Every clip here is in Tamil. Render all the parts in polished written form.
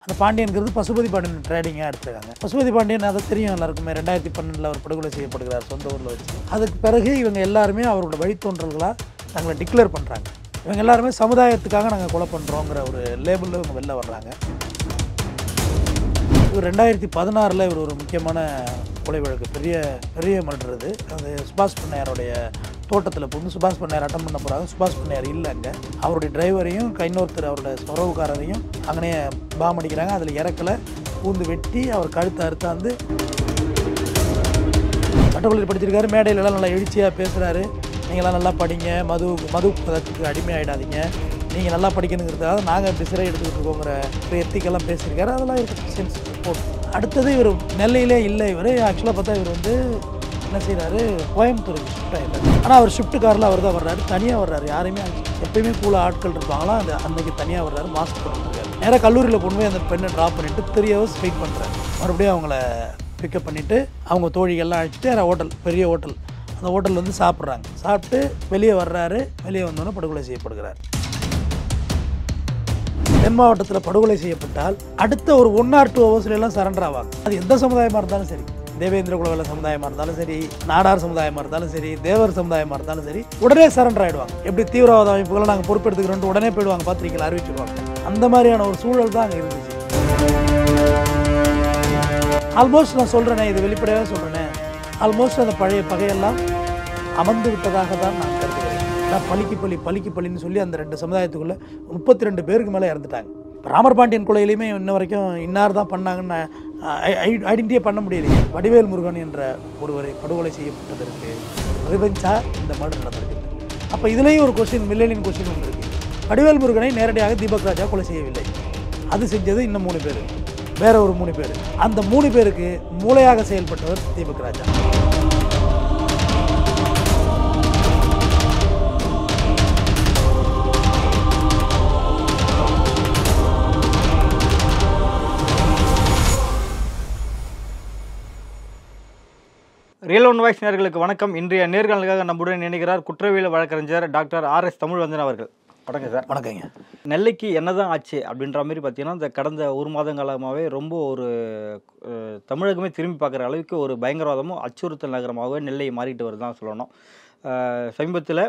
அந்த பாண்டியன்கிறது பசுபதி பாண்டியன் ட்ரேடிங்காக எடுத்துருக்காங்க. பசுபதி பாண்டியன் அதை தெரியும் எல்லாருக்குமே. 2012 அவர் படுகொலை செய்யப்படுகிறார் சொந்த ஊரில் வச்சு. அதுக்கு பிறகு இவங்க எல்லாருமே அவரோட வழித்தோன்றல்களாக தங்களை டிக்ளேர் பண்ணுறாங்க. இவங்க எல்லாருமே சமுதாயத்துக்காக நாங்கள் கொலை பண்ணுறோங்கிற ஒரு லேபிளில் இவங்க வெளில வர்றாங்க. இவர் 2016 இவர் ஒரு முக்கியமான கொலை வழக்கு, பெரிய மர்டர் இது. அது சுபாஷ் பண்ணையாருடைய தோட்டத்தில் புகுந்து சுபாஷ் பண்ணையார் அட்டம் பண்ண போகிறாங்க. சுபாஷ் பண்ணையார் இல்லை அங்கே. அவருடைய டிரைவரையும் இன்னொருத்தர் அவரோட உறவுக்காரரையும் அங்கனே பாம் அடிக்கிறாங்க. அதில் இறக்கலை, பூந்து வெட்டி அவர் கழுத்தை அறுத்தாந்து. சட்டக்கல்லூரி படிச்சிருக்காரு, மேடையிலலாம் நல்லா எழுச்சியாக பேசுகிறாரு. நீங்களாம் நல்லா படிங்க, மது பதத்துக்கு அடிமையாகிடாதீங்க, நீங்கள் நல்லா படிக்கணுங்கிறதுக்காக நாங்கள் இப்படி சிறை எடுத்துக்கிட்டு இருக்கோங்கிற ஒரு எத்திக்கெல்லாம் பேசியிருக்காரு. அதெல்லாம் இருக்குது சென்ஸ் போட்டு. அடுத்தது இவர் நெல்லையிலே இல்லை. இவர் ஆக்சுவலாக பார்த்தா இவர் வந்து என்ன செய்கிறாரு, கோயம்புத்தூருக்கு ஷிஃப்ட் ஆகிட்டார். ஆனால் அவர் ஷிஃப்ட் காரில் அவர் தான் வர்றாரு, தனியாக வர்றாரு. யாரையுமே எப்பயுமே கூல ஆட்கள் இருப்பாங்களா, அந்த அன்றைக்கி தனியாக வர்றாரு, மாஸ்க் போட்டுருக்காரு. நேராக கல்லூரியில் கொண்டு போய் அந்த பெண்ணை ட்ராப் பண்ணிவிட்டு 3 hours வெயிட் பண்ணுறாரு. மறுபடியும் அவங்கள பிக்கப் பண்ணிவிட்டு அவங்க தோழிகள்லாம் அழைச்சிட்டு ஹோட்டல், பெரிய ஹோட்டல், அந்த ஹோட்டலில் வந்து சாப்பிட்றாங்க. சாப்பிட்டு வெளியே வர்றாரு. வெளியே வந்தோன்னே படுகொலை செய்யப்படுகிறார். தென் மாவட்டத்தில் படுகொலை செய்யப்பட்டால் அடுத்த ஒரு 1 or 2 hours சரண்டர் ஆவாங்க. அது எந்த சமுதாயமாக இருந்தாலும் சரி, தேவேந்திர குலவேல சமுதாயமாக இருந்தாலும் சரி, நாடார் சமுதாயமாக இருந்தாலும் சரி, தேவர் சமுதாயமாக இருந்தாலும் சரி, உடனே சரண்டர் ஆகிடுவாங்க. எப்படி தீவிரவாத அமைப்புகளை நாங்கள் பொறுப்பெடுத்துக்கிறோம் உடனே போயிடுவாங்க, பத்திரிக்கையில் அறிவிச்சிடுவாங்க. அந்த மாதிரியான ஒரு சூழல் தான் அங்கே இருந்துச்சு. ஆல்மோஸ்ட் நான் சொல்கிறேனே, இது வெளிப்படையாக சொல்கிறேனே, ஆல்மோஸ்ட் அந்த பழைய பகையெல்லாம் அமர்ந்து விட்டதாக தான் நான் கருதுகிறேன். நான் பலிக்கு பலின்னு சொல்லி அந்த 2 சமுதாயத்துக்குள்ளே 32 பேருக்கு மேலே இறந்துட்டாங்க. ராமர் பாண்டியன் கொலையிலையுமே இன்ன வரைக்கும் இன்னார் தான் பண்ணாங்கன்னு ஐடென்டிஃபை பண்ண முடியலையே. வடிவேல் முருகன் என்ற ஒருவரை படுகொலை செய்யப்பட்டதற்கு ரிவெஞ்சாக இந்த மர்டர் நடந்திருக்கு. அப்போ இதுலேயும் ஒரு கொஸ்டின், மில்லேனியன் கொஸ்டின் ஒன்று இருக்குது. வடிவேல் முருகனை நேரடியாக தீபக் ராஜா கொலை செய்யவில்லை. அது செஞ்சது இன்னும் 3 பேர், வேற ஒரு 3 பேர். அந்த 3 பேருக்கு மூளையாக செயல்பட்டவர் தீபக் ராஜா. ரியல் ஒன் வாய்ஸ் நேயர்களுக்கு வணக்கம். இன்றைய நேர்காணலுக்காக நம்முடன் இணைகிறார் குற்றவியல் வழக்கறிஞர் டாக்டர் R.S. தமிழ்வந்தன் அவர்கள். வணக்கம் சார். வணக்கங்க. நெல்லைக்கு என்னதான் ஆச்சு அப்படின்ற மாதிரி பார்த்தீங்கன்னா, இந்த கடந்த 1 மாதம் காலமாகவே ரொம்ப ஒரு தமிழகமே திரும்பி பார்க்குற அளவுக்கு ஒரு பயங்கரவாதமும் அச்சுறுத்தல் நகரமாகவே நெல்லை மாறிட்டு வருதுதான் சொல்லணும். சமீபத்தில்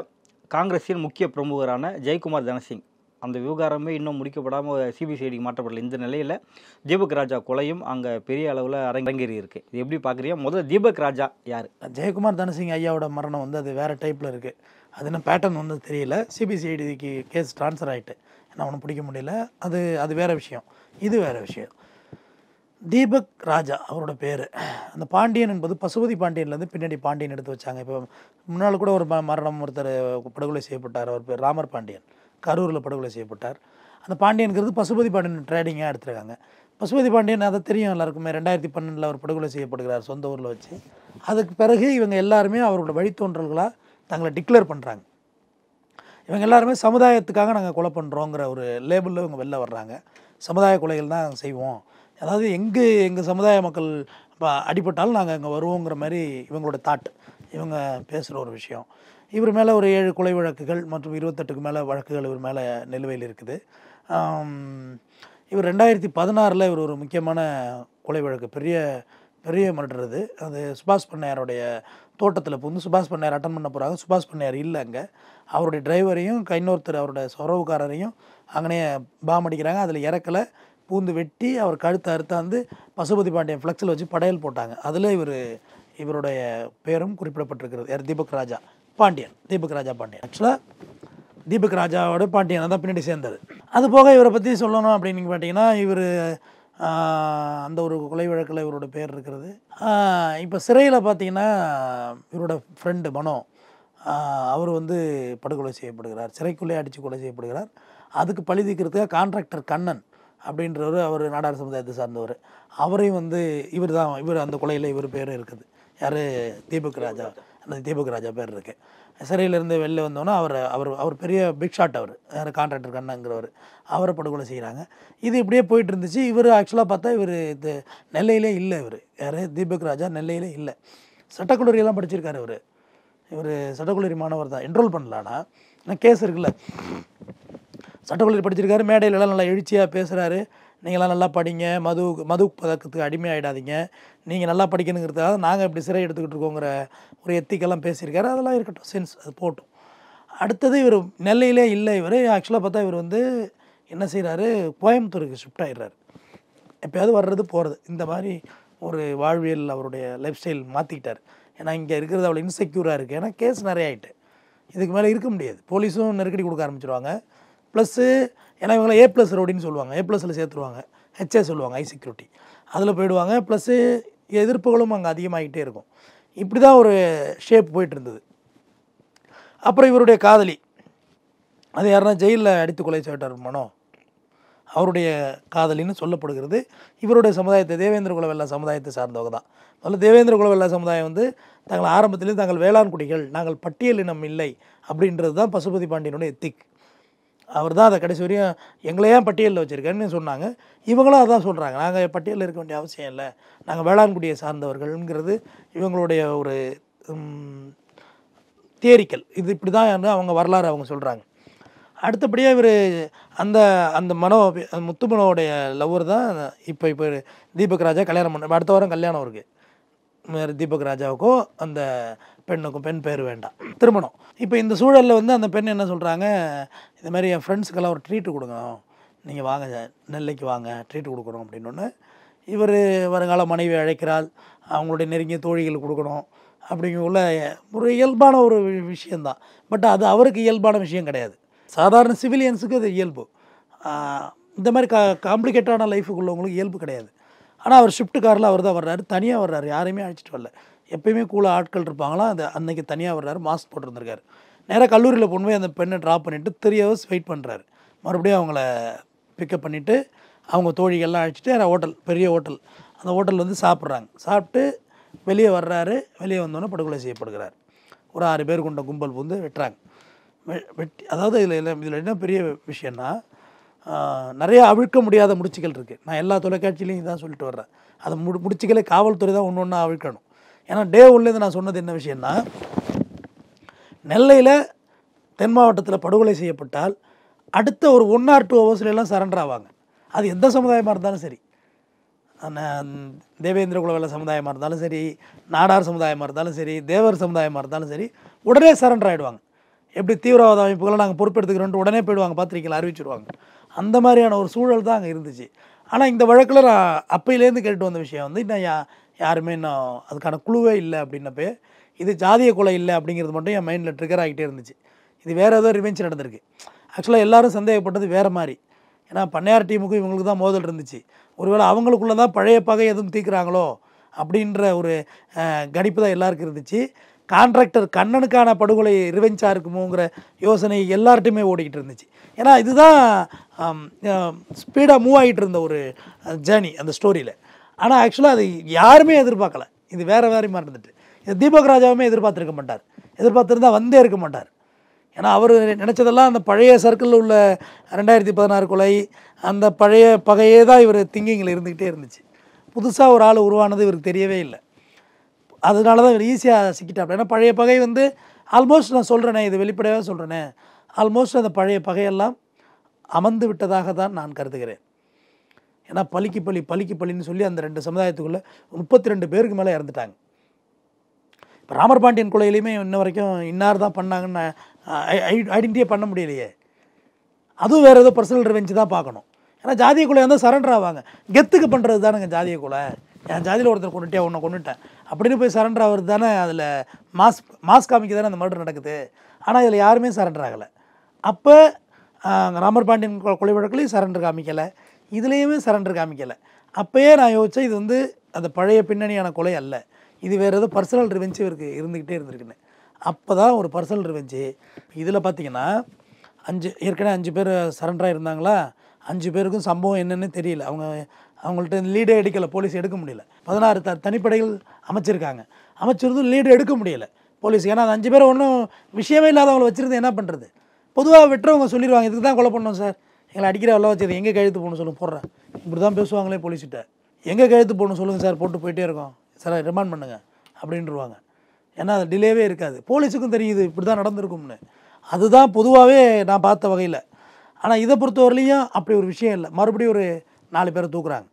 காங்கிரஸின் முக்கிய பிரமுகரான ஜெயக்குமார் தனசிங் அந்த விவகாரமே இன்னும் முடிக்கப்படாமல் சிபிசிஐடிக்கு மாற்றப்படல. இந்த நிலையில் தீபக் ராஜா கொலையும் அங்கே பெரிய அளவில் அரங்கேறி இருக்குது. இது எப்படி பார்க்குறீங்க? முதல்ல தீபக் ராஜா யார்? ஜெயக்குமார் தனசிங் ஐயாவோட மரணம் வந்து அது வேறு டைப்பில் இருக்குது. அது என்ன பேட்டர்ன் வந்து தெரியல. சிபிசிஐடிக்கு கேஸ் ட்ரான்ஸ்ஃபர் ஆகிட்டு என்ன ஒன்றும் பிடிக்க முடியல. அது வேறு விஷயம், இது வேறு விஷயம். தீபக் ராஜா அவரோட பேர். அந்த பாண்டியன் என்பது பசுபதி பாண்டியன்லேருந்து பின்னாடி பாண்டியன் எடுத்து வச்சாங்க. இப்போ முன்னால் கூட ஒரு மரணம், ஒருத்தர் படுகொலை செய்யப்பட்டார். அவர் பேர் ராமர் பாண்டியன், கரூரில் படுகொலை செய்யப்பட்டார். அந்த பாண்டியன்கிறது பசுபதி பாண்டியன் ட்ரேடிங்காக எடுத்துருக்காங்க. பசுபதி பாண்டியன் அதை தெரியும் எல்லாருக்குமே. 2012 அவர் படுகொலை செய்யப்படுகிறார் சொந்த ஊரில் வச்சு. அதுக்கு பிறகு இவங்க எல்லாருமே அவரோட வழித்தோன்றல்களாக தங்களை டிக்ளேர் பண்ணுறாங்க. இவங்க எல்லாருமே சமுதாயத்துக்காக நாங்கள் கொலை பண்ணுறோங்கிற ஒரு லேபிளில் இவங்க வெளில வர்றாங்க. சமுதாய கொலைகள் தான் செய்வோம், அதாவது எங்கள் சமுதாய மக்கள் அடிபட்டாலும் நாங்கள் அங்கே வருவோங்கிற மாதிரி இவங்களோட தாட், இவங்க பேசுகிற ஒரு விஷயம். இவர் மேலே ஒரு 7 கொலை வழக்குகள் மற்றும் 28க்கு மேலே வழக்குகள் இவர் மேலே நிலுவையில் இருக்குது. இவர் 2016 இவர் ஒரு முக்கியமான கொலை வழக்கு, பெரிய மர்டர் இது. அது சுபாஷ் பண்ணையாருடைய தோட்டத்தில் புகுந்து சுபாஷ் பண்ணையார் அட்டன் பண்ண போகிறாங்க. சுபாஷ் பண்ணையார் இல்லை அங்கே. அவருடைய டிரைவரையும் இன்னொருத்தர் அவரோட உறவுக்காரரையும் அங்கனே பாம் அடிக்கிறாங்க. அதில் இறக்கலை, பூந்து வெட்டி அவர் கழுத்தை அறுத்தாந்து பசுபதி பாண்டியன் ஃப்ளெக்ஸில் வச்சு படையல் போட்டாங்க. அதில் இவருடைய பேரும் குறிப்பிடப்பட்டிருக்கிறது. யார்? தீபக் ராஜா பாண்டியன். தீபக் ராஜா பாண்டியன். ஆக்சுவலாக தீபக் ராஜாவோட பாண்டியன் தான் பின்னாடி சேர்ந்தது. அது போக இவரை பற்றி சொல்லணும் அப்படின்னு பார்த்தீங்கன்னா, இவர் அந்த ஒரு கொலை வழக்கில் இவரோட பேர் இருக்கிறது. இப்போ சிறையில் பார்த்தீங்கன்னா இவரோட ஃப்ரெண்டு மனோ, அவர் வந்து படுகொலை செய்யப்படுகிறார். சிறைக்குள்ளே அடித்து கொலை செய்யப்படுகிறார். அதுக்கு பழி தீர்க்கிறதுக்காக கான்ட்ராக்டர் கண்ணன் அப்படின்றவர், அவர் நாடார் சமுதாயத்தை சார்ந்தவர், அவரையும் வந்து இவர் அந்த கொலையில் இவர் பேர் இருக்குது. யார்? தீபக் ராஜா. அந்த தீபக் ராஜா பேர் இருக்குது. சிறையிலேருந்து வெளில வந்தோன்னா அவர் பெரிய பிக் ஷாட். அவர் யார்? கான்ட்ராக்டர் கண்ணங்கிறவர். அவரை படுகொலை செய்கிறாங்க. இது இப்படியே போயிட்டு இருந்துச்சு. இவர் ஆக்சுவலாக பார்த்தா இவர் இது நெல்லையிலே இல்லை. இவர் யார்? தீபக் ராஜா நெல்லையிலே இல்லை. சட்டக்கல்லூரியெல்லாம் படிச்சிருக்காரு. இவர் சட்டக்கல்லூரி மாணவர் தான். என்ரோல் பண்ணலான்னா கேஸ் இருக்குல்ல. சட்டக்கல்லூரி படிச்சிருக்காரு, மேடையிலலாம் நல்லா எழுச்சியாக பேசுகிறாரு. நீங்களாம் நல்லா படிங்க, மது பழக்கத்துக்கு அடிமையாயிடாதீங்க, நீங்கள் நல்லா படிக்கணுங்கிறதுக்காக நாங்கள் இப்படி சிறை எடுத்துக்கிட்டு இருக்கோங்கிற ஒரு எத்திக்கெல்லாம் பேசியிருக்காரு. அதெல்லாம் இருக்கட்டும், சென்ஸ் அது போட்டும். அடுத்தது இவர் நெல்லையிலே இல்லை. இவர் ஆக்சுவலாக பார்த்தா இவர் வந்து என்ன செய்கிறாரு, கோயம்புத்தூருக்கு ஷிஃப்ட் ஆகிடுறாரு. எப்போயாவது வர்றது போகிறது, இந்த மாதிரி ஒரு வாழ்வியல் அவருடைய லைஃப் ஸ்டைல் மாற்றிக்கிட்டார். ஏன்னா இங்கே இருக்கிறது அவ்வளோ இன்செக்யூராக இருக்குது. ஏன்னா கேஸ் நிறைய ஆகிட்டு, இதுக்கு மேலே இருக்க முடியாது. போலீஸும் நெருக்கடி கொடுக்க ஆரம்பிச்சிருவாங்க. ப்ளஸ்ஸு ஏன்னா இவங்கள A+ ரோடின்னு சொல்லுவாங்க, A+ல் சேர்த்துருவாங்க, HA சொல்லுவாங்க, ஹை செக்யூரிட்டி, அதில் போயிடுவாங்க. ப்ளஸ்ஸு எதிர்ப்புகளும் அங்கே அதிகமாகிட்டே இருக்கும். இப்படி தான் ஒரு ஷேப் போயிட்டு இருந்தது. அப்புறம் இவருடைய காதலி, அது யாருன்னா ஜெயிலில் அடித்து கொலை செய்யப்பட்டார் மனோ, அவருடைய காதலின்னு சொல்லப்படுகிறது. இவருடைய சமுதாயத்தை, தேவேந்திர குலவெல்லா சமுதாயத்தை சார்ந்தவங்க தான். முதல்ல தேவேந்திர குலவெல்லா சமுதாயம் வந்து தங்கள் ஆரம்பத்திலே தாங்கள் வேளாண் குடிகள், நாங்கள் பட்டியலினம் இல்லை அப்படின்றது தான் பசுபதி பாண்டியனுடைய எத்திக். அவர் தான் அதை கடைசி வரையும் எங்களை ஏன் பட்டியலில் வச்சுருக்கேன்னு சொன்னாங்க. இவங்களும் அதான் சொல்கிறாங்க, நாங்கள் பட்டியலில் இருக்க வேண்டிய அவசியம் இல்லை, நாங்கள் வேளாண்குடியை சார்ந்தவர்கள்ங்கிறது இவங்களுடைய ஒரு தியரிக்கல். இது இப்படி தான் அவங்க வரலாறு அவங்க சொல்கிறாங்க. அடுத்தபடியாக இவர் அந்த அந்த முத்துமனோடைய லவ்வர் தான் இப்போ தீபக் ராஜா கல்யாணம் பண்ண, அடுத்த வாரம் கல்யாணம் இருக்குது. தீபக் ராஜாவுக்கும் அந்த பெண்ணுக்கும், பெண் பேர் வேண்டாம், திருமணம். இப்போ இந்த சூழலில் வந்து அந்த பெண் என்ன சொல்கிறாங்க, இது மாதிரி என் ஃப்ரெண்ட்ஸுக்கெல்லாம் ஒரு ட்ரீட்டு கொடுக்கணும், நீங்கள் வாங்க நெல்லைக்கு வாங்க, ட்ரீட்டு கொடுக்கணும் அப்படின்னோடனே இவர் வருங்கால மனைவி அழைக்கிறாள், அவங்களுடைய நெருங்கிய தோழிகள் கொடுக்கணும் அப்படிங்குள்ள ஒரு இயல்பான ஒரு விஷயந்தான். பட் அது அவருக்கு இயல்பான விஷயம் கிடையாது, சாதாரண சிவிலியன்ஸுக்கு அது இயல்பு. இந்த மாதிரி காம்ப்ளிகேட்டான லைஃபுக்குள்ளவங்களுக்கு இயல்பு கிடையாது. ஆனால் அவர் ஷிஃப்ட் காரில் அவர் தான் வர்றாரு, தனியாக வர்றாரு, யாரையுமே அழைச்சிட்டு வரல. எப்பயுமே கூலாக ஆட்கள் இருப்பாங்களாம், அது அன்றைக்கி தனியாக வர்றாரு, மாஸ்க் போட்டிருந்திருக்காரு. நேராக கல்லூரியில் கொண்டு போய் அந்த பெண்ணை ட்ராப் பண்ணிவிட்டு 3 hours வெயிட் பண்ணுறாரு. மறுபடியும் அவங்கள பிக்கப் பண்ணிவிட்டு அவங்க தோழிகள்லாம் அழைச்சிட்டு ஹோட்டல், பெரிய ஹோட்டல், அந்த ஹோட்டல் வந்து சாப்பிட்றாங்க. சாப்பிட்டு வெளியே வர்றாரு. வெளியே வந்தோன்னே படுகொலை செய்யப்படுகிறார். ஒரு 6 பேர் கொண்ட கும்பல் வந்து வெட்டுறாங்க. அதாவது இதில் என்ன பெரிய விஷயம்னா, நிறைய அவிழ்க்க முடியாத முடிச்சுகள் இருக்குது. நான் எல்லா தொலைக்காட்சியிலையும் இதான் சொல்லிட்டு வர்றேன். அதை முடிச்சுகளே காவல்துறை தான் ஒன்று ஒன்றா அவிழ்க்கணும். ஏன்னா டே ஒன்லேருந்து நான் சொன்னது என்ன விஷயம்னா, நெல்லையில் தென் மாவட்டத்தில் படுகொலை செய்யப்பட்டால் அடுத்த ஒரு 1 or 2 hours சரண்டர் ஆவாங்க. அது எந்த சமுதாயமாக இருந்தாலும் சரி, தேவேந்திர குலவெல்ல சமுதாயமாக இருந்தாலும் சரி, நாடார் சமுதாயமாக இருந்தாலும் சரி, தேவர் சமுதாயமாக இருந்தாலும் சரி, உடனே சரண்டர் ஆகிடுவாங்க. எப்படி தீவிரவாத அமைப்புகளை நாங்கள் பொறுப்பெடுத்துக்கிறோன்ட்டு உடனே போயிடுவாங்க, பத்திரிக்கையில் அறிவிச்சிடுவாங்க. அந்த மாதிரியான ஒரு சூழல் தான் அங்கே இருந்துச்சு. ஆனால் இந்த வழக்கில் நான் அப்பையிலேருந்து கேட்டு வந்த விஷயம் வந்து இன்னும் யாருமே இன்னும் அதுக்கான குழுவே இல்லை அப்படின்னப்பே, இது ஜாதிய கொலை இல்லை அப்படிங்கிறது மட்டும் என் மைண்டில் ட்ரிகர் ஆகிட்டே இருந்துச்சு. இது வேறு ஏதோ ரிவெஞ்ச் நடந்திருக்கு. ஆக்சுவலாக எல்லோரும் சந்தேகப்பட்டது வேறு மாதிரி. ஏன்னா பண்ணையார் டீமுக்கும் இவங்களுக்கு தான் மோதல் இருந்துச்சு. ஒருவேளை அவங்களுக்குள்ளே தான் பழைய பகை எதுவும் தீர்க்குறாங்களோ அப்படின்ற ஒரு கணிப்பு தான் எல்லாருக்கும் இருந்துச்சு. கான்ட்ராக்டர் கண்ணனுக்கான படுகொலை ரிவெஞ்சாக இருக்குமோங்கிற யோசனை எல்லார்ட்டையுமே ஓடிக்கிட்டு இருந்துச்சு. ஏன்னா இதுதான் ஸ்பீடாக மூவ் ஆகிட்டு இருந்த ஒரு ஜேர்னி அந்த ஸ்டோரியில். ஆனால் ஆக்சுவலாக அது யாருமே எதிர்பார்க்கல. இது வேறு மாதிரி இருந்துட்டு, இது தீபக் ராஜாவுமே எதிர்பார்த்துருக்க மாட்டார். எதிர்பார்த்துருந்தா வந்தே இருக்க மாட்டார். ஏன்னா அவர் நினச்சதெல்லாம் அந்த பழைய சர்க்கிளில் உள்ள 2016 கொலை, அந்த பழைய பகையே தான் இவர் திங்கிங்கில் இருந்துக்கிட்டே இருந்துச்சு. புதுசாக ஒரு ஆள் உருவானது இவருக்கு தெரியவே இல்லை. அதனால தான் இவர் ஈஸியாக சிக்கிட்டார். ஏன்னா பழைய பகை வந்து ஆல்மோஸ்ட், நான் சொல்கிறேனே, இது வெளிப்படையாக சொல்கிறேனே, ஆல்மோஸ்ட் அந்த பழைய பகையெல்லாம் அமர்ந்து விட்டதாக தான் நான் கருதுகிறேன். ஏன்னா பலிக்கு பலின்னு சொல்லி அந்த 2 சமுதாயத்துக்குள்ளே 32 பேருக்கு மேலே இறந்துட்டாங்க. இப்போ ராமர் பாண்டியன் கொலையிலையுமே இன்ன வரைக்கும் இன்னார் தான் பண்ணாங்கன்னு ஐடென்டிஃபை பண்ண முடியலையே. அதுவும் வேறு ஏதோ பர்சனல் ரிவெஞ்ச் தான் பார்க்கணும். ஏன்னா ஜாதிய கொலை வந்து சரண்டர் ஆவாங்க. கெத்துக்கு பண்ணுறது தானேங்க ஜாதிய கொலை. என் ஜாதியில் ஒருத்தர் கொண்டுட்டே உன்னை கொண்டுட்டேன் அப்படின்னு போய் சரண்டர் ஆகிறது தானே. அதில் மாஸ் காமிக்க தானே அந்த மர்டர் நடக்குது. ஆனால் இதில் யாருமே சரண்டர் ஆகலை. அப்போ ராமர் பாண்டியன் கொலை வழக்குலையும் சரண்டர் காமிக்கலை, இதுலேயுமே சரண்டர் காமிக்கலை. அப்போயே நான் யோசித்தேன், இது வந்து அந்த பழைய பின்னணியான கொலை அல்ல, இது வேறு ஏதோ பர்சனல் ரிவெஞ்சு இவருக்கு இருந்துக்கிட்டே இருந்திருக்குன்னு. அப்போ தான் ஒரு பர்சனல் ரிவெஞ்சு. இதில் பார்த்தீங்கன்னா ஏற்கனவே 5 பேர் சரண்டராக இருந்தாங்களா, 5 பேருக்கும் சம்பவம் என்னென்னு தெரியல. அவங்கள்ட்ட லீடே எடுக்கலை, போலீஸ் எடுக்க முடியல. 16 தனிப்படைகள் அமைச்சிருக்காங்க, அமைச்சிருந்தும் லீடு எடுக்க முடியலை போலீஸ். ஏன்னா அந்த 5 பேரை ஒன்றும் விஷயமே இல்லாதவங்களை வச்சுருந்து என்ன பண்ணுறது. பொதுவாக வெட்டுறவங்க சொல்லிடுவாங்க, இதுக்கு தான் கொலை பண்ணோம் சார், எங்களை அடிக்கிற எல்லாம் வச்சது, எங்கே கழுத்து போகணும் சொல்லுங்கள், போடுறேன், இப்படி தான் பேசுவாங்களே போலீஸ்கிட்ட. எங்கே கழுத்து போகணும் சொல்லுங்கள் சார், போட்டு போயிட்டே இருக்கோம் சார், ரிமாண்ட் பண்ணுங்கள் அப்படின்ட்டுருவாங்க. ஏன்னா அது டிலேவே இருக்காது. போலீஸுக்கும் தெரியுது இப்படி தான் நடந்திருக்கும்னு. அதுதான் பொதுவாகவே நான் பார்த்த வகையில். ஆனால் இதை பொறுத்தவரையிலையும் அப்படி ஒரு விஷயம் இல்லை. மறுபடியும் ஒரு 4 பேரை தூக்குறாங்க.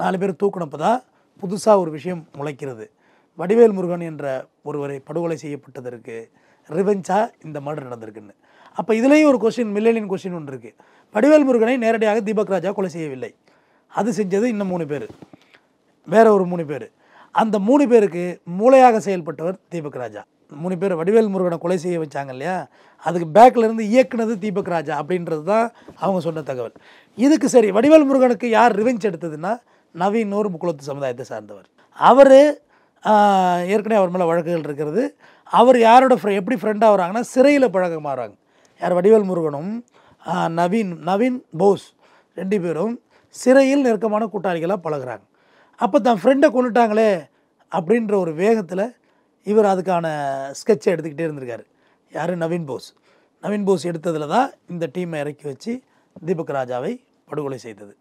4 பேர் தூக்குனப்போ தான் புதுசாக ஒரு விஷயம் முளைக்கிறது. வடிவேல் முருகன் என்ற ஒருவரை படுகொலை செய்யப்பட்டதற்கு ரிவெஞ்சாக இந்த மர்டர் நடந்திருக்குன்னு. அப்போ இதுலேயும் ஒரு கொஸ்டின், மில்லேனியன் கொஸ்டின் ஒன்று இருக்குது. வடிவேல் முருகனை நேரடியாக தீபக் ராஜா கொலை செய்யவில்லை. அது செஞ்சது இன்னும் 3 பேர், வேற ஒரு 3 பேர். அந்த 3 பேருக்கு மூளையாக செயல்பட்டவர் தீபக் ராஜா. 3 பேர் வடிவேல் முருகனை கொலை செய்ய வச்சாங்க இல்லையா, அதுக்கு பேக்கில் இருந்து இயக்குனது தீபக் ராஜா அப்படின்றது தான் அவங்க சொன்ன தகவல். இதுக்கு சரி, வடிவேல் முருகனுக்கு யார் ரிவெஞ்ச் எடுத்ததுன்னா நவீன் ஒரு முக்குளத்து சமுதாயத்தை சார்ந்தவர். அவர் ஏற்கனவே அவர் மேலே வழக்குகள் இருக்கிறது. அவர் யாரோட எப்படி ஃப்ரெண்டாக வராங்கன்னா சிறையில் பழக மாறாங்க. யார்? வடிவேல் முருகனும் நவீன் போஸ் 2 பேரும் சிறையில் நெருக்கமான கூட்டாளிகளாக பழகுறாங்க. அப்போ தான் ஃப்ரெண்டை கொண்டுட்டாங்களே அப்படின்ற ஒரு வேகத்தில் இவர் அதுக்கான ஸ்கெட்சை எடுத்துக்கிட்டே இருந்திருக்காரு. யார்? நவீன் போஸ் எடுத்ததில் தான் இந்த டீமை இறக்கி வச்சு தீபக் ராஜாவை படுகொலை செய்தது.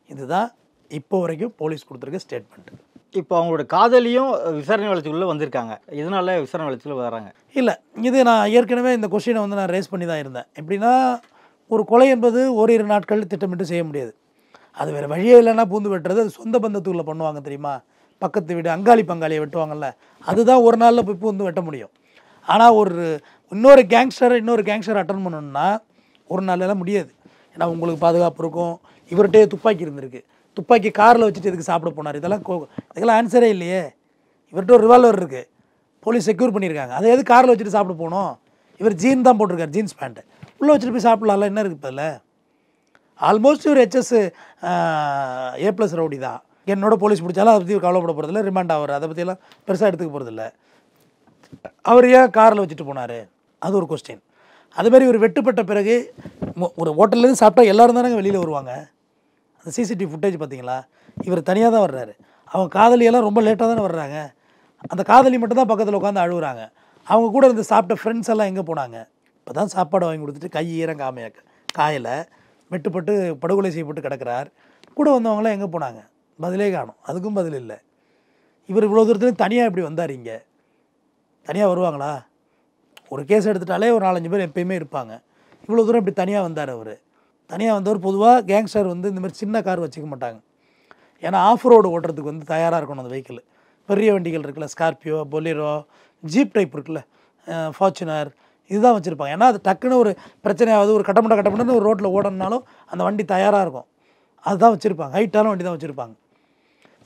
இதுதான் இப்போ வரைக்கும் போலீஸ் கொடுத்துருக்க ஸ்டேட்மெண்ட். இப்போ அவங்களோட காதலியும் விசாரணை வளர்ச்சிக்குள்ளே வந்திருக்காங்க. இதனால விசாரணை வளர்ச்சிக்குள்ளே வராங்க. இல்லை, இது நான் ஏற்கனவே இந்த கொஸ்டினை வந்து நான் ரேஸ் பண்ணி தான் இருந்தேன். எப்படின்னா, ஒரு கொலை என்பது ஓரிரு நாட்கள் திட்டமிட்டு செய்ய முடியாது. அது வேறு வழியே இல்லைன்னா பூந்து வெட்டுறது. அது சொந்த பந்தத்துக்குள்ளே பண்ணுவாங்க தெரியுமா? பக்கத்து வீடு அங்காளி பங்காளியை வெட்டுவாங்கல்ல, அதுதான் ஒரு நாளில் போய் பூந்து வெட்ட முடியும். ஆனால் இன்னொரு கேங்ஸ்டர் அட்டன் பண்ணணுன்னா ஒரு நாளெல்லாம் முடியாது. ஏன்னா உங்களுக்கு பாதுகாப்பு இருக்கும். இவர்கிட்டே துப்பாக்கி இருந்திருக்கு. துப்பாக்கி காரில் வச்சுட்டு எதுக்கு சாப்பிட போனார்? இதெல்லாம் ஆன்சரே இல்லையே. இவர்கிட்ட ஒரு ரிவால்வர் இருக்குது, போலீஸ் செக்யூர் பண்ணியிருக்காங்க. அதை எது காரில் வச்சுட்டு சாப்பிட போகணும்? இவர் ஜீன் தான் போட்டிருக்காரு, ஜீன்ஸ் பேண்ட்டு. உள்ளே வச்சுட்டு போய் சாப்பிட்லாம்ல, என்ன இருக்குது அதில்? ஆல்மோஸ்ட் ஒரு HS A+ ரவுடி தான். என்னோட போலீஸ் பிடிச்சாலும் அதை பற்றி கவலைப்பட போகிறதில்ல, ரிமாண்ட் ஆகிறார், அதை பற்றியெல்லாம் பெருசாக எடுத்துக்க போகிறதில்ல. அவர் ஏன் காரில் வச்சுட்டு போனார்? அது ஒரு கொஸ்டின். அதுமாரி ஒரு வெட்டுப்பட்ட பிறகு ஒரு ஹோட்டல்லேருந்து சாப்பிட்டா எல்லோரும் தானே வெளியில் வருவாங்க. அந்த CCTV ஃபுட்டேஜ் பார்த்தீங்களா? இவர் தனியாக தான் வர்றாரு. அவங்க காதலியெல்லாம் ரொம்ப லேட்டாக தானே வர்றாங்க. அந்த காதலி மட்டும் தான் பக்கத்தில் உட்காந்து அழுகுறாங்க. அவங்க கூட இருந்து சாப்பிட்ட ஃப்ரெண்ட்ஸ் எல்லாம் எங்கே போனாங்க? இப்போ தான் சாப்பாடு வாங்கி கொடுத்துட்டு கை ஈரம் காயல வெட்டுப்பட்டு படுகொலை செய்யப்பட்டு கிடக்கிறார். கூட வந்தவங்களாம் எங்கே போனாங்க? பதிலே காணும். அதுக்கும் பதில் இல்லை. இவர் இவ்வளோ தூரத்துலேயும் தனியாக எப்படி வந்தார்? இங்கே தனியாக வருவாங்களா? ஒரு கேஸ் எடுத்துட்டாலே ஒரு 4-5 பேர் எப்பயுமே இருப்பாங்க. இவ்வளோ தூரம் இப்படி தனியாக வந்தார். தனியாக வந்தவர் பொதுவாக கேங்ஸ்டர் வந்து இந்த மாதிரி சின்ன கார் வச்சுக்க மாட்டாங்க. ஏன்னா ஆஃப் ரோடு ஓட்டுறதுக்கு வந்து தயாராக இருக்கணும் அந்த வெஹிக்கிள். பெரிய வண்டிகள் இருக்குல்ல, ஸ்கார்பியோ, பொலேரோ, ஜீப் டைப் இருக்குல்ல, ஃபார்ச்சுனர், இதுதான் வச்சுருப்பாங்க. ஏன்னா அது டக்குன்னு ஒரு பிரச்சனையாவது, ஒரு கட்டமுன்னு ஒரு ரோட்டில் ஓடணுனாலும் அந்த வண்டி தயாராக இருக்கும். அதுதான் வச்சுருப்பாங்க. ஹைட்டான வண்டி தான் வச்சுருப்பாங்க.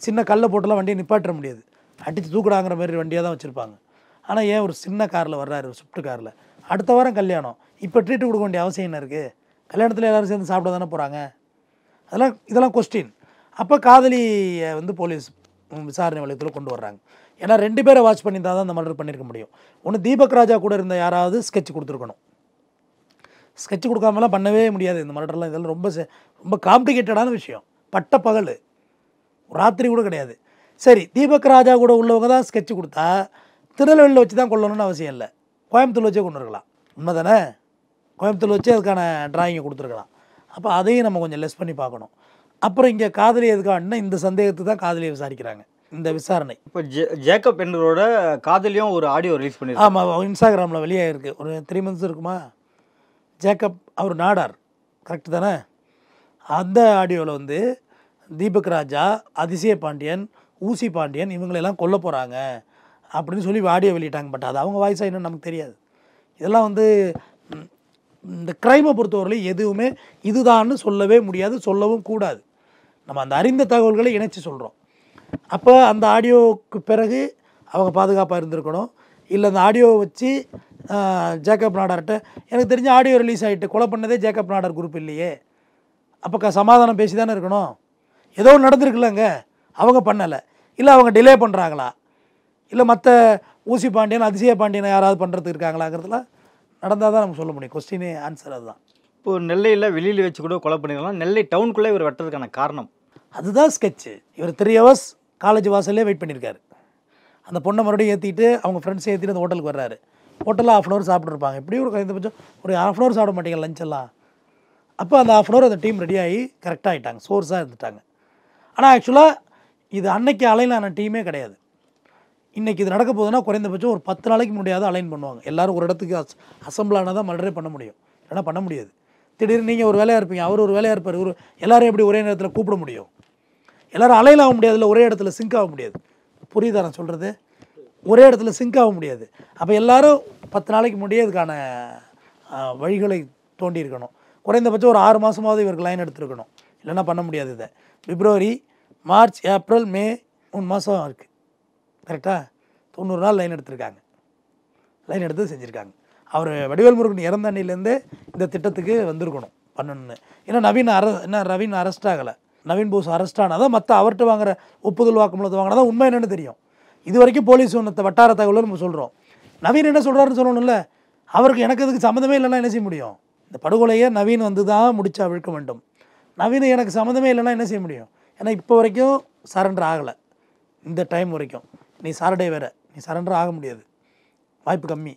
சின்ன கல்லை போட்டுலாம் வண்டியை நிப்பாட்ட முடியாது, அடித்து தூக்குடாங்கிற மாதிரி வண்டியாக தான் வச்சுருப்பாங்க. ஆனால் ஏன் ஒரு சின்ன காரில் வர்றாரு, ஒரு ஸ்விஃப்ட் காரில்? அடுத்த வாரம் கல்யாணம், இப்போ ட்ரீட்டு கொடுக்க வேண்டிய அவசியம் என்ன இருக்குது? கல்யாணத்தில் எல்லோரும் சேர்ந்து சாப்பிட தானே போகிறாங்க. இதெல்லாம் கொஸ்டின். அப்போ காதலியை வந்து போலீஸ் விசாரணை வளையத்தில் கொண்டு வர்றாங்க. ஏன்னா 2 பேரை வாட்ச் பண்ணியிருந்தால் தான் அந்த மர்டர் பண்ணியிருக்க முடியும். ஒன்று தீபக் ராஜா கூட இருந்த யாராவது ஸ்கெட்ச் கொடுத்துருக்கணும். ஸ்கெட்ச் கொடுக்காமலாம் பண்ணவே முடியாது இந்த மர்டர்லாம். இதெல்லாம் ரொம்ப காம்ப்ளிகேட்டடான விஷயம். பட்ட பகல், ராத்திரி கூட கிடையாது. சரி, தீபக் ராஜா கூட உள்ளவங்க தான் ஸ்கெட்ச் கொடுத்தா திருநெல்வேலியில் வச்சு தான் கொல்லணும்னு அவசியம் இல்லை. கோயம்புத்தூர் வச்சே கொண்டு இருக்கலாம். உண்மை தானே? கோயம்புத்தூர் வச்சு அதுக்கான டிராயிங்கை கொடுத்துருக்கலாம். அப்போ அதையும் நம்ம கொஞ்சம் லெஸ் பண்ணி பார்க்கணும். அப்புறம் இங்கே காதலி எதுக்காகனா இந்த சந்தேகத்துக்கு தான் காதலியை விசாரிக்கிறாங்க இந்த விசாரணை. இப்போ ஜேக்கப் என்பவரோட காதலியும் ஒரு ஆடியோ ரிலீஸ் பண்ணி, ஆமாம், இன்ஸ்டாகிராமில் வெளியாக இருக்குது. ஒரு 3 months இருக்குமா. ஜேக்கப் அவர் நாடார், கரெக்டு தானே? அந்த ஆடியோவில் வந்து தீபக் ராஜா, அதிசய பாண்டியன், ஊசி பாண்டியன் இவங்களெல்லாம் கொல்ல போகிறாங்க அப்படின்னு சொல்லி ஆடியோ வெளியிட்டாங்க. பட் அது அவங்க வாய்ஸாக என்னன்னு நமக்கு தெரியாது. இதெல்லாம் வந்து இந்த க்ரைமை பொறுத்தவரையிலும் எதுவுமே இதுதான்னு சொல்லவே முடியாது, சொல்லவும் கூடாது. நம்ம அந்த அறிந்த தகவல்களை இணைச்சி சொல்கிறோம். அப்போ அந்த ஆடியோவுக்கு பிறகு அவங்க பாதுகாப்பாக இருந்திருக்கணும். இல்லை அந்த ஆடியோவை வச்சு ஜேக்கப் நாடார்கிட்ட, எனக்கு தெரிஞ்ச ஆடியோ ரிலீஸ் ஆகிட்டு கொலை பண்ணதே ஜேக்கப் நாடார் குரூப் இல்லையே. அப்போ சமாதானம் பேசி தானே இருக்கணும். ஏதோ ஒன்று நடந்திருக்குல்லங்க, அவங்க பண்ணலை, இல்லை அவங்க டிலே பண்ணுறாங்களா, இல்லை மற்ற ஊசி பாண்டியன், அதிசய பாண்டியனை யாராவது பண்ணுறதுக்கு இருக்காங்களாங்கிறதுலாம் நடந்தால் தான் நமக்கு சொல்ல முடியும். கொஸ்டினே ஆன்சர் அதுதான். இப்போது நெல்லையில் வெளியில் வச்சு கூட கொலை பண்ணிக்கலாம். நெல்லை டவுனுக்குள்ளே இவர் வெட்டுறதுக்கான காரணம் அதுதான் ஸ்கெட்சு. இவர் 3 hours காலேஜ் வாசல்லே வெயிட் பண்ணியிருக்காரு. அந்த பொண்ணை மறுபடியும் ஏற்றிட்டு அவங்க ஃப்ரெண்ட்ஸ் ஏற்றிட்டு அந்த ஹோட்டலுக்கு வர்றாரு. ஹோட்டலில் 1/2 hour சாப்பிட்ருப்பாங்க. எப்படியும் ஒரு குறைந்தபட்சம் ஒரு 1/2 hour சாப்பிட மாட்டீங்க லஞ்செல்லாம். அப்போ அந்த 1/2 hour அந்த டீம் ரெடியாகி கரெக்டாக ஆகிட்டாங்க, சோர்ஸாக இருந்துட்டாங்க. ஆனால் ஆக்சுவலாக இது அன்னைக்கு அலைனான டீமே கிடையாது. இன்றைக்கி இது நடக்க போகுதுன்னா குறைந்தபட்சம் ஒரு 10 நாளைக்கு முன்னாடியாவது அலைன் பண்ணுவாங்க. எல்லோரும் ஒரு இடத்துக்கு அசம்பிள் ஆனால் தான் மர்டரே பண்ண முடியும், இல்லைனா பண்ண முடியாது. திடீர்னு நீங்கள் ஒரு வேலையாக இருப்பீங்க, அவர் ஒரு வேலையாக இருப்பார். எல்லாரும் எப்படி ஒரே நேரத்தில் கூப்பிட முடியும்? எல்லோரும் அலையில் ஆக முடியாது, இல்லை ஒரே இடத்துல சிங்க் ஆக முடியாது. புரியுதா நான் சொல்கிறது? ஒரே இடத்துல சிங்க் ஆக முடியாது. அப்போ எல்லோரும் 10 நாளைக்கு முன்னாடியே இதுக்கான வழிகளை தோண்டி இருக்கணும். குறைந்தபட்சம் ஒரு 6 மாதமாவது இவருக்கு லைன் எடுத்துருக்கணும், இல்லைன்னா பண்ண முடியாது. இதை பிப்ரவரி, மார்ச், ஏப்ரல், மே 3 மாதம் இருக்குது. கரெக்டாக 90 நாள் லைன் எடுத்திருக்காங்க. லைன் எடுத்து செஞ்சுருக்காங்க. அவர் வடிவேல் முருகன் இறந்த அன்னிலேருந்தே இந்த திட்டத்துக்கு வந்திருக்கணும் பண்ணணுன்னு. ஏன்னா நவீன் அரெஸ்ட் ஆகலை. நவீன் போஸ் அரெஸ்ட் ஆனால் தான் மற்ற அவர்கிட்ட வாங்குற ஒப்புதல் வாக்குமூலத்தை வாங்கினா தான் உண்மை என்னென்னு தெரியும். இது வரைக்கும் போலீஸ் ஒன்றத்தை வட்டார தகவலை நம்ம சொல்கிறோம். நவீன் என்ன சொல்கிறாருன்னு சொல்லணும்ல. அவருக்கு எனக்கு அதுக்கு சம்மந்தமே இல்லைன்னா என்ன செய்ய முடியும்? இந்த படுகொலையை நவீன் வந்து தான் முடிச்சு அவிழ்க்க வேண்டும். நவீன் எனக்கு சம்மந்தமே இல்லைன்னா என்ன செய்ய முடியும்? ஏன்னா இப்போ வரைக்கும் சரண்டர் ஆகலை. இந்த டைம் வரைக்கும் நீ சாட்டர்டே வேறு, நீ சரண்டர் ஆக முடியாது, வாய்ப்பு கம்மி.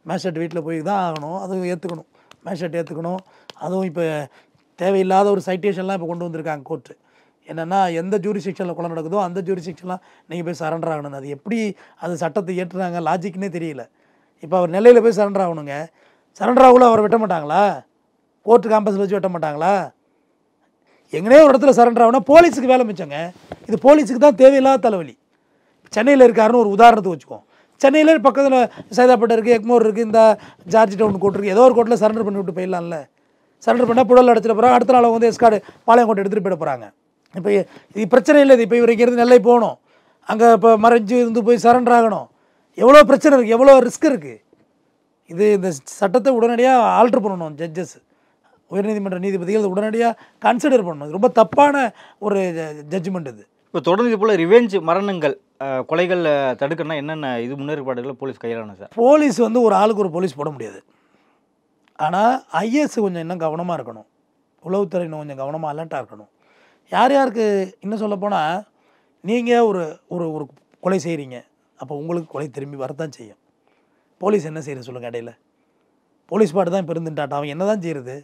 மேஜிஸ்ட்ரேட் வீட்டில் போய் தான் ஆகணும், அதுவும் ஏற்றுக்கணும், மேஜிஸ்ட்ரேட் ஏற்றுக்கணும். அதுவும் இப்போ தேவையில்லாத ஒரு சைட்டேஷன்லாம் இப்போ கொண்டு வந்திருக்காங்க கோர்ட்டு. என்னென்னா எந்த ஜூரிஸ்டிக்ஷனில் கொலை நடக்குதோ அந்த ஜூரிஸ்டிக்ஷன்லாம் நீங்கள் போய் சரண்டர் ஆகணும். அது எப்படி அது சட்டத்தை ஏற்றுறாங்க, லாஜிக்னே தெரியல. இப்போ அவர் நெல்லையில் போய் சரண்டர் ஆகணுங்க. சரண்டர் ஆகல அவரை வெட்ட மாட்டாங்களா? கோர்ட்டு கேம்பஸில் வச்சு வெட்ட மாட்டாங்களா? எங்கனே ஒரு இடத்துல சரண்டர் ஆகுனா போலீஸுக்கு வேலை மிச்சங்க. இது போலீஸுக்கு தான் தேவையில்லாத தலைவலி. சென்னையில் இருக்காருன்னு ஒரு உதாரணத்துக்கு வச்சுக்கோம். சென்னையில் பக்கத்தில் சைதாப்பேட்டை இருக்குது, எக்மோர் இருக்குது, இந்த ஜார்ஜ் டவுன் கோர்ட் இருக்குது. ஏதோ ஒரு கோர்ட்டில் சரண்டர் பண்ணி விட்டு போயிடலாம்ல. சரண்டர் பண்ணால் புழல் அடைச்சிட்டு போகிறாங்க. அடுத்த நாள் வந்து எஸ்கார்டு பாளையங்கோட்டை எடுத்துகிட்டு போயிட போகிறாங்க. இப்போ இது பிரச்சனை இல்லை. இது இப்போ இவர் இங்கேருந்து நெல்லை போகணும், அங்கே இப்போ மறைஞ்சு இருந்து போய் சரண்டர் ஆகணும். எவ்வளோ பிரச்சனை இருக்குது, எவ்வளோ ரிஸ்க் இருக்குது. இந்த சட்டத்தை உடனடியாக ஆல்ட்ரு பண்ணணும் ஜட்ஜஸ், உயர்நீதிமன்ற நீதிபதிகள் உடனடியாக கன்சிடர் பண்ணணும். இது ரொம்ப தப்பான ஒரு ஜட்ஜ்மெண்ட் இது. இப்போ தொடர்ந்து இது போல் ரிவெஞ்ச் மரணங்கள், கொலைகள் தடுக்கணும்னா என்னென்ன இது முன்னேற்பாடுகளை போலீஸ் கையாளணும் சார்? போலீஸ் வந்து ஒரு ஆளுக்கு ஒரு போலீஸ் போட முடியாது. ஆனால் ஐஏஎஸ் கொஞ்சம் இன்னும் கவனமாக இருக்கணும். உளவுத்துறை இன்னும் கொஞ்சம் கவனமாக அலர்ட்டாக இருக்கணும். யார் யாருக்கு இன்னும் சொல்லப்போனால், நீங்கள் ஒரு ஒரு ஒரு கொலை செய்கிறீங்க, அப்போ உங்களுக்கு கொலை திரும்பி வரத்தான் செய்யும். போலீஸ் என்ன செய்கிறது சொல்லுங்கள்? இடையில போலீஸ் பாட்டு தான் இப்போ இருந்துட்டான். அவன் என்ன தான் செய்கிறது?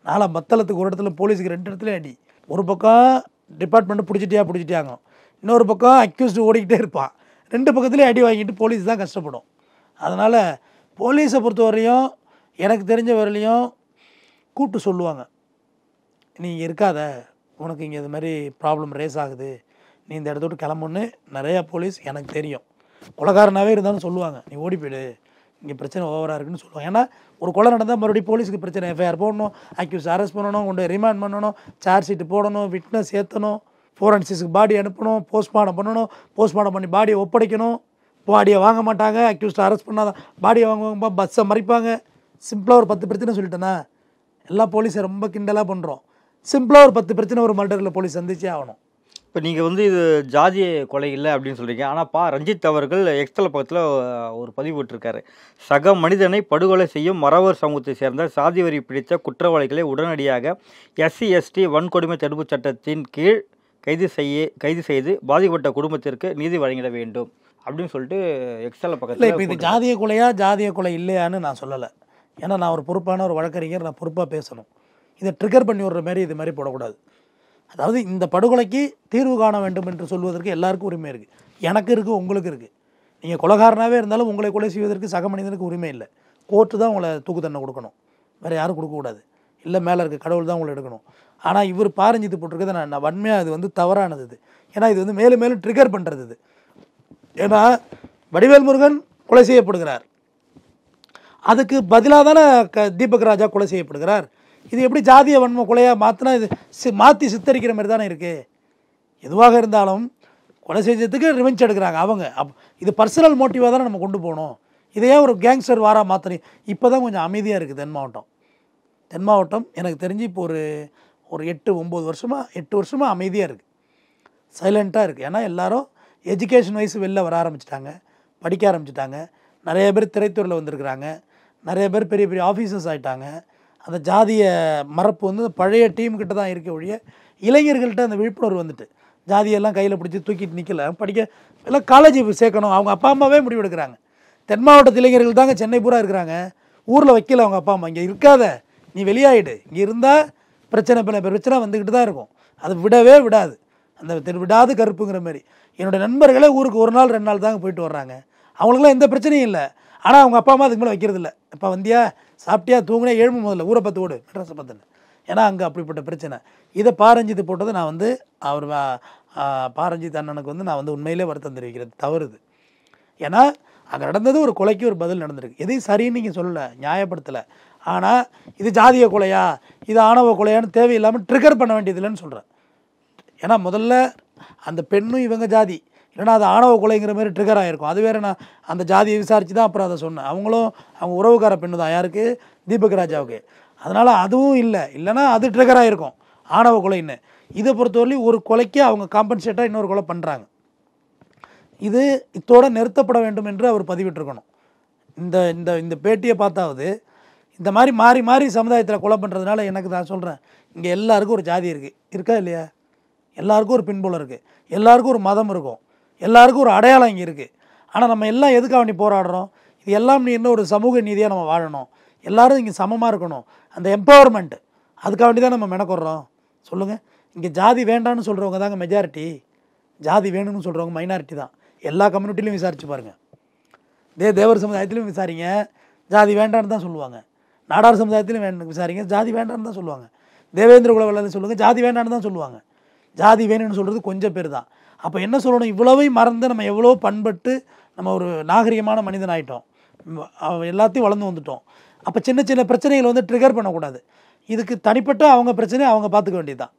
நாளா மத்தளத்துக்கு ஒரு இடத்துல போலீஸுக்கு 2 இடத்துல அடி. ஒரு பக்கம் டிபார்ட்மெண்ட்டு பிடிச்சிட்டியாங்க, இன்னொரு பக்கம் அக்யூஸ்டு ஓடிக்கிட்டே இருப்பான். 2 பக்கத்துலேயும் அடி வாங்கிட்டு போலீஸ் தான் கஷ்டப்படும். அதனால் போலீஸை பொறுத்தவரையும் எனக்கு தெரிஞ்ச வரையிலையும் கூப்பிட்டு சொல்லுவாங்க, நீ இங்கே இருக்காத, உனக்கு இங்கே இது மாதிரி ப்ராப்ளம் ரேஸ் ஆகுது, நீ இந்த இடத்த விட்டு கிளம்புன்னு நிறையா போலீஸ் எனக்கு தெரியும். கொலைகாரனாகவே இருந்தாலும் சொல்லுவாங்க, நீ ஓடி போயிடு, இங்கே பிரச்சனை ஓவராக இருக்குன்னு சொல்லுவாங்க. ஏன்னா ஒரு கொலை நடந்தால் மறுபடியும் போலீஸுக்கு பிரச்சனை, எஃப்ஐஆர் போடணும், அக்யூஸ் அரெஸ்ட் பண்ணணும், கொண்டு ரிமாண்ட் பண்ணணும், சார்ஜ் ஷீட்டு போடணும், விட்னஸ் ஏற்றணும், ஃபோரன்சிஸ்க்கு பாடி அனுப்பணும், போஸ்ட்மார்ட்டம் பண்ணணும், போஸ்ட்மார்ட்டம் பண்ணி பாடியை ஒப்படைக்கணும். பாடியை வாங்க மாட்டாங்க, அக்யூஸ்ட் அரெஸ்ட் பண்ணாதான் பாடியை வாங்குவாங்க, பஸ்ஸை மறிப்பாங்க. சிம்பிளாக ஒரு 10 பிரச்சனை சொல்லிட்டேன்னா, எல்லா போலீஸை ரொம்ப கிண்டலாக பண்ணுறோம். சிம்பிளாக ஒரு 10 பிரச்சனை ஒரு மர்டரில் போலீஸ் சந்திச்சே ஆகணும். இப்போ நீங்கள் வந்து இது ஜாதிய கொலை இல்லை அப்படின்னு சொல்கிறீங்க. ஆனால் ரஞ்சித் அவர்கள் எக்ஸ்தல பக்கத்தில் ஒரு பதிவு விட்டுருக்காரு. சக மனிதனை படுகொலை செய்யும் மறவர் சமூகத்தை சேர்ந்த சாதி வரி பிடித்த குற்றவாளிகளை உடனடியாக SC/ST வன்கொடுமை தடுப்பு சட்டத்தின் கீழ் கைது செய்து பாதிக்கப்பட்ட குடும்பத்திற்கு நீதி வழங்கிட வேண்டும் அப்படின்னு சொல்லிட்டு எக்ஸ்தல பக்கத்தில். இப்போ இது ஜாதிய கொலையா ஜாதிய கொலை இல்லையான்னு நான் சொல்லலை. ஏன்னா நான் ஒரு பொறுப்பான ஒரு வழக்கறிஞர், நான் பொறுப்பாக பேசணும். இதை ட்ரிகர் பண்ணி விடுற மாதிரி இது மாதிரி போடக்கூடாது. அதாவது இந்த படுகொலைக்கு தீர்வு காண வேண்டும் என்று சொல்வதற்கு எல்லாருக்கும் உரிமை இருக்குது. எனக்கு இருக்குது, உங்களுக்கு இருக்குது. நீங்கள் கொலைகாரனாகவே இருந்தாலும் உங்களை கொலை செய்வதற்கு சக மனிதனுக்கு உரிமை இல்லை. கோர்ட்டு தான் உங்களை தூக்கு தண்டனை கொடுக்கணும், வேறு யாரும் கொடுக்கக்கூடாது. இல்லை மேலே இருக்க கடவுள் தான் உங்களை எடுக்கணும். ஆனால் இவர் பாரஞ்சித்து போட்டிருக்கிறது நான் வன்மையாக இது வந்து தவறானது இது. ஏன்னா இது வந்து மேலும் மேலும் ட்ரிகர் பண்ணுறது இது. ஏன்னா வடிவேல் முருகன் கொலை செய்யப்படுகிறார், அதுக்கு பதிலாக தானே தீபக் ராஜா கொலை செய்யப்படுகிறார். இது எப்படி ஜாதிய வன்மை கொலையாக மாற்றினா இது மாற்றி சித்தரிக்கிற மாதிரி தானே இருக்குது. எதுவாக இருந்தாலும் கொலை செஞ்சதுக்கு ரிவெஞ்ச் எடுக்கிறாங்க அவங்க. இது பர்சனல் மோட்டிவாக தானே நம்ம கொண்டு போகணும். இதையே ஒரு கேங்ஸ்டர் வாரா மாற்றணும். இப்போ தான் கொஞ்சம் அமைதியாக இருக்குது தென் மாவட்டம். எனக்கு தெரிஞ்சு இப்போ ஒரு 8 வருஷமாக அமைதியாக இருக்குது, சைலண்ட்டாக இருக்குது. ஏன்னா எல்லோரும் எஜுகேஷன் வைஸ் வெளில வர ஆரம்பிச்சிட்டாங்க, படிக்க ஆரம்பிச்சிட்டாங்க. நிறைய பேர் திரைத்துறையில் வந்திருக்கிறாங்க, நிறைய பேர் பெரிய பெரிய ஆஃபீஸர்ஸ் ஆகிட்டாங்க. அந்த ஜாதிய மரப்பு வந்து பழைய டீம்கிட்ட தான் இருக்க ஒழிய இளைஞர்கள்ட்ட அந்த விழிப்புணர்வு வந்துட்டு ஜாதியெல்லாம் கையில் பிடிச்சி தூக்கிட்டு நிற்கல. படிக்க எல்லாம் காலேஜ் சேர்க்கணும், அவங்க அப்பா அம்மாவே முடிவெடுக்கிறாங்க. தென் மாவட்டத்து இளைஞர்கள் தாங்க சென்னை பூரா இருக்கிறாங்க. ஊரில் வைக்கல அவங்க அப்பா அம்மா. இங்கே இருக்காத, நீ வெளியாயிடு, இங்கே இருந்தால் பிரச்சனை வந்துக்கிட்டு தான் இருக்கும். அது விடவே விடாது, அந்த விடாது கருப்புங்கிற மாதிரி. என்னுடைய நண்பர்களே ஊருக்கு 1 நாள் 2 நாள் தாங்க போயிட்டு வர்றாங்க. அவங்களுக்குலாம் எந்த பிரச்சனையும் இல்லை. ஆனால் அவங்க அப்பா அம்மா அதுக்கு மேலே வைக்கிறது இல்லை. இப்போ வந்தியா, சாப்பிட்டியா, தூங்கினா, எழும்பு, முதல்ல ஊரை பார்த்து ஓடு, மெட்ராஸை பார்த்துன்னு. ஏன்னா அங்கே அப்படிப்பட்ட பிரச்சனை. இதை பாரஞ்சித்து போட்டது நான் வந்து அவர் பாரஞ்சித் அண்ணனுக்கு வந்து நான் வந்து உண்மையிலே வருத்தம் தெரிவிக்கிறது தவறுது. ஏன்னா அங்கே நடந்தது ஒரு கொலைக்கு ஒரு பதில் நடந்திருக்கு. எதையும் சரின்னு நீங்கள் சொல்லலை, நியாயப்படுத்தலை. ஆனால் இது ஜாதிய கொலையா, இது ஆணவ கொலையான்னு தேவையில்லாமல் ட்ரிகர் பண்ண வேண்டியதில்லைன்னு சொல்கிறேன். ஏன்னா முதல்ல அந்த பெண்ணும் இவங்க ஜாதி, இல்லைன்னா அது ஆணவ கொலைங்கிற மாதிரி ட்ரிகர் ஆகிருக்கும். அது வேறு. நான் அந்த ஜாதியை விசாரித்து தான் அப்புறம் அதை சொன்னேன். அவங்களும் அவங்க உறவுக்கார பெண்ணு தான், யாருக்கு, தீபக் ராஜாவுக்கு. அதனால் அதுவும் இல்லைன்னா அது ட்ரிகர் ஆகிருக்கும் ஆணவ கொலைன்னு. இதை பொறுத்தவரையிலும் ஒரு கொலைக்கு அவங்க காம்பன்சேட்டாக இன்னொரு கொலை பண்ணுறாங்க. இது இத்தோடு நிறுத்தப்பட வேண்டும் என்று அவர் பதிவிட்டிருக்கணும். இந்த இந்த இந்த பேட்டியை பார்த்தாவது இந்த மாதிரி மாறி மாறி சமுதாயத்தில் கொலை பண்ணுறதுனால எனக்கு நான் சொல்கிறேன், இங்கே எல்லாருக்கும் ஒரு ஜாதி இருக்கா இல்லையா? எல்லாருக்கும் ஒரு பின்புலம் இருக்குது, எல்லாருக்கும் ஒரு மதம் இருக்கும், எல்லாருக்கும் ஒரு அடையாளம் இங்கே இருக்குது. ஆனால் நம்ம எல்லாம் எதுக்காக வேண்டி போராடுறோம்? இது எல்லாம் இன்னும் ஒரு சமூக நீதியாக நம்ம வாழணும், எல்லோரும் இங்கே சமமாக இருக்கணும், அந்த எம்பவர்மெண்ட், அதுக்காக வேண்டி தான் நம்ம மெனக்கொடுறோம். சொல்லுங்கள், இங்கே ஜாதி வேண்டான்னு சொல்கிறவங்க தாங்க மெஜாரிட்டி, ஜாதி வேணும்னு சொல்கிறவங்க மைனாரிட்டி தான். எல்லா கம்யூனிட்டிலையும் விசாரித்து பாருங்கள். தேவர் சமுதாயத்திலையும் விசாரிங்க, ஜாதி வேண்டான்னு தான் சொல்லுவாங்க. நாடார் சமுதாயத்திலையும் விசாரிங்க, ஜாதி வேண்டான்னு தான் சொல்லுவாங்க. தேவேந்திர குல வேளாண் சொல்லுங்கள், ஜாதி வேண்டான்னு தான் சொல்லுவாங்க. ஜாதி வேணும்னு சொல்கிறது கொஞ்சம் பேர் தான். அப்போ என்ன சொல்லணும், இவ்வளவையும் மறந்து நம்ம எவ்வளோ பண்பட்டு நம்ம ஒரு நாகரிகமான மனிதன் ஆகிட்டோம், எல்லாத்தையும் வளர்ந்து வந்துட்டோம். அப்போ சின்ன சின்ன பிரச்சனைகள் வந்து ட்ரிகர் பண்ணக்கூடாது. இதுக்கு தனிப்பட்ட அவங்க பிரச்சனையை அவங்க பார்த்துக்க வேண்டியது தான்.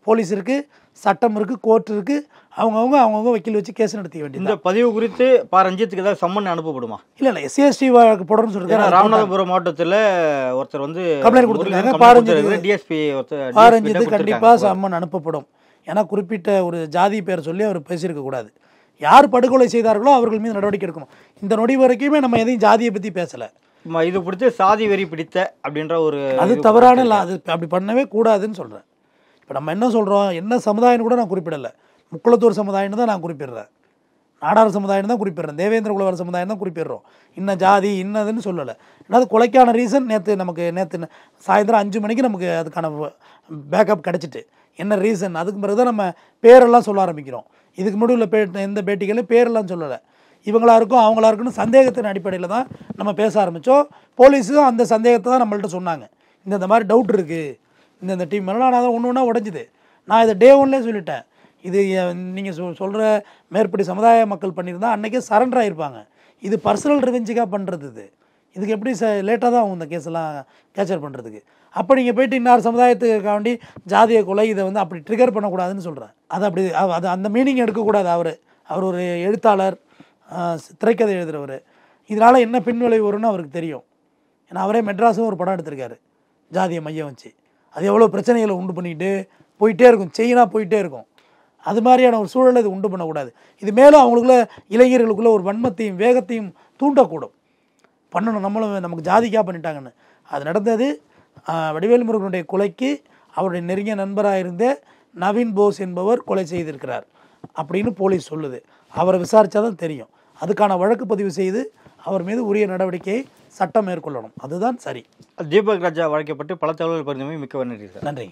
போலீஸ் இருக்குது, சட்டம் இருக்குது, கோர்ட் இருக்குது, அவங்கவுங்க வக்கீல் வச்சு கேஸ் நடத்திக்க வேண்டியது. இந்த பதிவு குறித்து ரஞ்சித்துக்கு ஏதாவது சம்மன் அனுப்பப்படுமா? இல்லை எஸ்சி வழக்கு போடணும்னு சொல்லியிருக்காரு. ராமநாதபுரம் மாவட்டத்தில் ஒருத்தர் வந்து கம்ப்ளைண்ட் கொடுத்துருக்காங்க. டிஎஸ்பி ரஞ்சித்து கண்டிப்பாக சம்மன் அனுப்பப்படும். ஏன்னா குறிப்பிட்ட ஒரு ஜாதி பேர் சொல்லி அவர் பேசியிருக்கக்கூடாது. யார் படுகொலை செய்தார்களோ அவர்கள் மீது நடவடிக்கை எடுக்கணும். இந்த நொடி வரைக்குமே நம்ம எதையும் ஜாதியை பற்றி பேசலை. இது பிடிச்ச சாதி வெறி பிடித்த அப்படின்ற ஒரு அது தவறான இல்லை, அது அப்படி பண்ணவே கூடாதுன்னு சொல்கிறேன். இப்போ நம்ம என்ன சொல்கிறோம், என்ன சமுதாயம்னு கூட நான் குறிப்பிடலை, முக்குளத்தூர் சமுதாயம்னு தான் நான் குறிப்பிடுறேன், நாடார் சமுதாயம் தான் குறிப்பிடுறேன், தேவேந்திர குலவர் சமுதாயம் தான் குறிப்பிடுறோம். இன்ன ஜாதி இன்னதுன்னு சொல்லலை. என்னது கொலைக்கான ரீசன் நேற்று சாயந்தரம் 5 மணிக்கு நமக்கு அதுக்கான பேக்கப் கிடச்சிட்டு என்ன ரீசன், அதுக்கு பிறகு தான் நம்ம பேரெல்லாம் சொல்ல ஆரம்பிக்கிறோம். இதுக்கு முன்னாடி உள்ள எந்த பேட்டிகளும் பேரெல்லாம் சொல்லலை. இவங்களா இருக்கும் அவங்களா இருக்குன்னு சந்தேகத்தின் அடிப்படையில் தான் நம்ம பேச ஆரம்பித்தோம். போலீஸும் அந்த சந்தேகத்தை தான் நம்மள்ட்ட சொன்னாங்க. இந்த மாதிரி டவுட் இருக்குது, இந்த டீம் எல்லாம். நான் அதை ஒன்று ஒன்றா உடஞ்சிது. நான் இதை டே 1லேயே சொல்லிட்டேன். இது நீங்கள் சொல்கிற மேற்படி சமுதாய மக்கள் பண்ணியிருந்தால் அன்றைக்கே சரண்டர் ஆகிருப்பாங்க. இது பர்சனல் ரிவெஞ்சுக்காக பண்ணுறது. இதுக்கு எப்படி லேட்டாக தான் அவங்க இந்த கேஸெல்லாம் கேப்சர் பண்ணுறதுக்கு. அப்போ நீங்கள் போய்ட்டு இன்னார் சமுதாயத்துக்காக வேண்டி ஜாதிய கொலை இதை வந்து அப்படி ட்ரிகர் பண்ணக்கூடாதுன்னு சொல்கிறேன். அது அந்த மீனிங் எடுக்கக்கூடாது. அவர் ஒரு எழுத்தாளர், திரைக்கதை எழுதுகிறவர். இதனால் என்ன பின்விளைவு வரும்னு அவருக்கு தெரியும். ஏன்னா அவரே மெட்ராஸும் ஒரு படம் எடுத்திருக்காரு ஜாதியை மையம் வச்சு. அது எவ்வளோ பிரச்சனைகளை உண்டு பண்ணிட்டு போயிட்டே இருக்கும், செயினாக போயிட்டே இருக்கும். அது மாதிரியான ஒரு சூழலை இது உண்டு பண்ணக்கூடாது. இது மேலும் அவங்களுக்குள்ள இளைஞர்களுக்குள்ள ஒரு வன்மத்தையும் வேகத்தையும் தூண்டக்கூடும். பண்ணணும், நமக்கு ஜாதிக்காக பண்ணிட்டாங்கன்னு. அது நடந்தது வடிவேல் முருகனுடைய கொலைக்கு அவருடைய நெருங்கிய நண்பராக இருந்த நவீன் போஸ் என்பவர் கொலை செய்திருக்கிறார் அப்படின்னு போலீஸ் சொல்லுது. அவரை விசாரித்தா தான் தெரியும். அதுக்கான வழக்கு பதிவு செய்து அவர் மீது உரிய நடவடிக்கையை சட்டம் மேற்கொள்ளணும். அதுதான் சரி. தீபக் ராஜா வழக்கப்பட்டு பல தகவல்கள் பரிந்துரை மிக்க நன்றி சார். நன்றி.